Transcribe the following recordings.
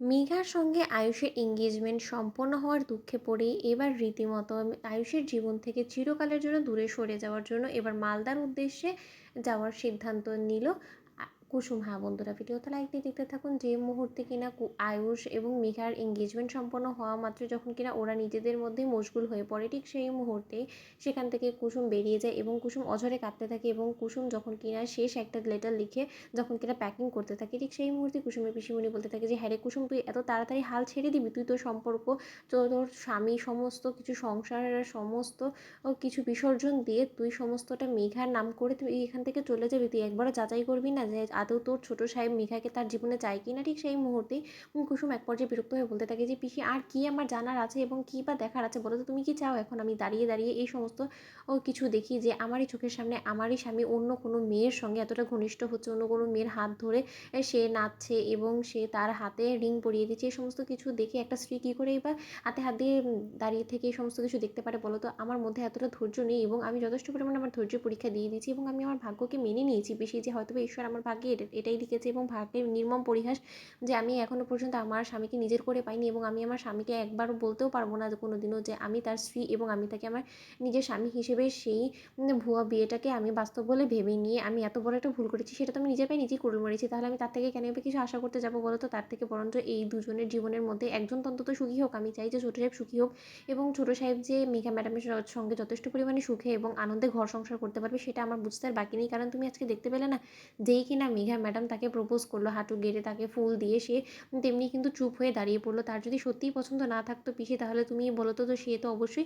মেঘার সঙ্গে আয়ুষের এঙ্গেজমেন্ট সম্পন্ন হওয়ার দুঃখে পড়ে এবার রীতিমতো আয়ুষের জীবন থেকে চিরকালের জন্য দূরে সরে যাওয়ার জন্য এবার মালদার উদ্দেশ্যে যাওয়ার সিদ্ধান্ত নিল কুসুম। হ্যাঁ বন্ধুরা, ভিডিওতে লাইক দিয়ে দেখতে থাকুন। যে মুহূর্তে কিনা আয়ুষ এবং মেঘার এঙ্গেজমেন্ট সম্পন্ন হওয়া মাত্র যখন কিনা ওরা নিজেদের মধ্যে মশগুল হয়ে পড়ে, ঠিক সেই মুহূর্তে সেখান থেকে কুসুম বেরিয়ে যায় এবং কুসুম অঝরে কাঁদতে থাকে। এবং কুসুম যখন কিনা শেষ একটা লেটার লিখে যখন কিনা প্যাকিং করতে থাকে, ঠিক সেই মুহূর্তে কুসুমের পিসিমণি বলতে থাকে যে হ্যাঁ রে কুসুম, তুই এত তাড়াতাড়ি হাল ছেড়ে দিবি? তুই তোর সম্পর্ক, তোর স্বামী, সমস্ত কিছু সংসারের সমস্ত কিছু বিসর্জন দিয়ে তুই সমস্তটা মেঘার নাম করে তুই এখান থেকে চলে যাবি? তুই একবারও যাচাই করবি না যে আদৌ তোর ছোটো সাহেব মেঘাকে তার জীবনে চায় কি না? ঠিক সেই মুহূর্তেই কুসুম এক পর্যায়ে বিরক্ত হয়ে বলতে থাকে যে পিসি, আর কি আমার জানার আছে এবং কী বা দেখার আছে বলো তো? তুমি কি চাও এখন আমি দাঁড়িয়ে দাঁড়িয়ে এই সমস্ত কিছু দেখি যে আমারই চোখের সামনে আমারই স্বামী অন্য কোনো মেয়ের সঙ্গে এতটা ঘনিষ্ঠ হচ্ছে, অন্য কোনো মেয়ের হাত ধরে সে নাচছে এবং সে তার হাতে রিং পরিয়ে দিচ্ছে? এই সমস্ত কিছু দেখে একটা স্ত্রী কী করেই বা হাতে হাত দিয়ে দাঁড়িয়ে থেকে এই সমস্ত কিছু দেখতে পারে বলো তো? আমার মধ্যে এতটা ধৈর্য নেই এবং আমি যথেষ্ট পরিমাণে আমার ধৈর্যের পরীক্ষা দিয়ে দিয়েছি এবং আমি আমার ভাগ্যকে মেনে নিয়েছি বেশি, যে হয়তোবা ঈশ্বর আমার ভাগ্যে এটাই লিখেছে এবং ভাগ্যের নির্মম পরিহাস যে আমি এখনো পর্যন্ত আমার স্বামীকে নিজের করে পাইনি এবং আমি আমার স্বামীকে একবারও বলতেও পারবো না যে কোনোদিনও যে আমি তার স্ত্রী এবং আমি তাকে আমার নিজের স্বামী হিসেবে সেই ভুয়া বিয়েটাকে আমি বাস্তব বলে ভেবে নিয়ে আমি এত বড় একটা ভুল করেছি, সেটা তো আমি নিজের পায়ে নিজেই কুড়ুল মেরেছি। তাহলে আমি তার থেকে কেন এবার কিছু আশা করতে যাবো বলো তো? তার থেকে বরঞ্চ এই দুজনের জীবনের মধ্যে একজন তো অন্তত সুখী হোক। আমি চাই যে ছোটো সাহেব সুখী হোক এবং ছোটো সাহেব যে মেঘা ম্যাডামের সঙ্গে যথেষ্ট পরিমাণে সুখে এবং আনন্দে ঘর সংসার করতে পারবে, সেটা আমার বুঝতে আর বাকি নেই। কারণ তুমি আজকে দেখতে পেলে না, যেই কিনা মেঘা ম্যাডাম তাকে প্রপোজ করলো হাঁটু গেড়ে, তাকে ফুল দিয়ে, সে তেমনি কিন্তু চুপ হয়ে দাঁড়িয়ে পড়লো। তার যদি সত্যিই পছন্দ না থাকতো পিসি, তাহলে তুমি বলো তো? তো সে তো অবশ্যই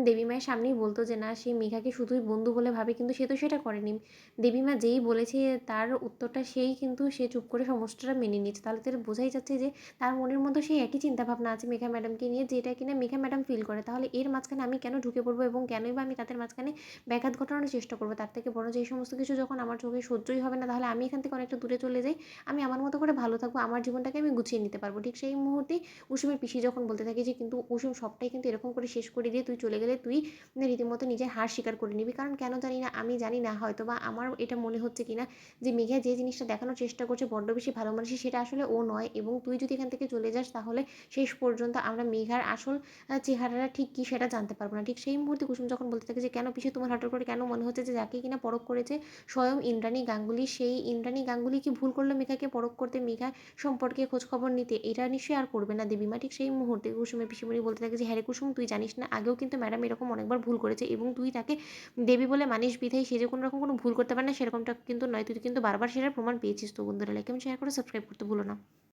দেবী মায়ের সামনেই বলতো যে না, সে মেঘাকে শুধুই বন্ধু বলে ভাবে, কিন্তু সে তো সেটা করেনি। দেবী মা যেই বলেছে তার উত্তরটা সেই কিন্তু সে চুপ করে সমস্তটা মেনে নিয়েছে। তাহলে তো এটা বোঝাই যাচ্ছে যে তার মনের মধ্যে সেই একই চিন্তাভাবনা আছে মেঘা ম্যাডামকে নিয়ে, যেটা কিনা মেঘা ম্যাডাম ফিল করে। তাহলে এর মাঝখানে আমি কেন ঢুকে পড়বো এবং কেনই বা আমি তাদের মাঝখানে ব্যাঘাত ঘটানোর চেষ্টা করবো? তার থেকে বরঞ্চ এই সমস্ত কিছু যখন আমার চোখে সহ্যই হবে না, তাহলে আমি এখান থেকে অনেকটা দূরে চলে যাই। আমি আমার মতো করে ভালো থাকবো, আমার জীবনটাকে আমি গুছিয়ে নিতে পারবো। ঠিক সেই মুহূর্তেই কুসুমের পিসি যখন বলতে থাকে যে কিন্তু কুসুম, সবটাই কিন্তু এরকম করে শেষ করে দিয়ে তুই চলে গেলে তুই রীতিমতো নিজের হার স্বীকার করে নিবি। কারণ কেন জানি না, আমি জানি না, হয়তো বা আমার এটা মনে হচ্ছে কিনা যে মেঘা যে জিনিসটা দেখানোর চেষ্টা করছে বড্ড বেশি ভালো মানুষই, সেটা আসলে ও নয়। এবং তুই যদি এখান থেকে চলে যাস, তাহলে শেষ পর্যন্ত আমরা মেঘার আসল চেহারাটা ঠিক কী সেটা জানতে পারবো না। ঠিক সেই মুহূর্তে কুসুম যখন বলতে থাকে যে কেন পিসি, তোমার হঠাৎ করে কেন মনে হচ্ছে যে যাকে কিনা পরখ করেছে স্বয়ং ইন্দ্রাণী গাঙ্গুলি, সেই ইন্দ্রাণী গাঙ্গুলি কি ভুল করলো মেঘাকে পরখ করতে, মেঘা সম্পর্কে খোঁজখবর নিতে? এটা নিশ্চয়ই আর করবে না দেবীমা। ঠিক সেই মুহূর্তে কুসুমের পিসিমণি বলতে থাকে যে হ্যাঁ রে কুসুম, তুই জানিস না আগেও কিন্তু ম্যাডাম এরকম অনেকবার ভুল করেছে এবং তুই তাকে দেবী বলে মানিস বিধায় সে যে কোনো রকম কোনো ভুল করতে পারে না সেরকমটা কিন্তু নয়। তুই কিন্তু বারবার সেটার প্রমাণ পেয়েছিস। তো বন্ধুরা, লাইক এবং শেয়ার করে সাবস্ক্রাইব করতে ভুলো না।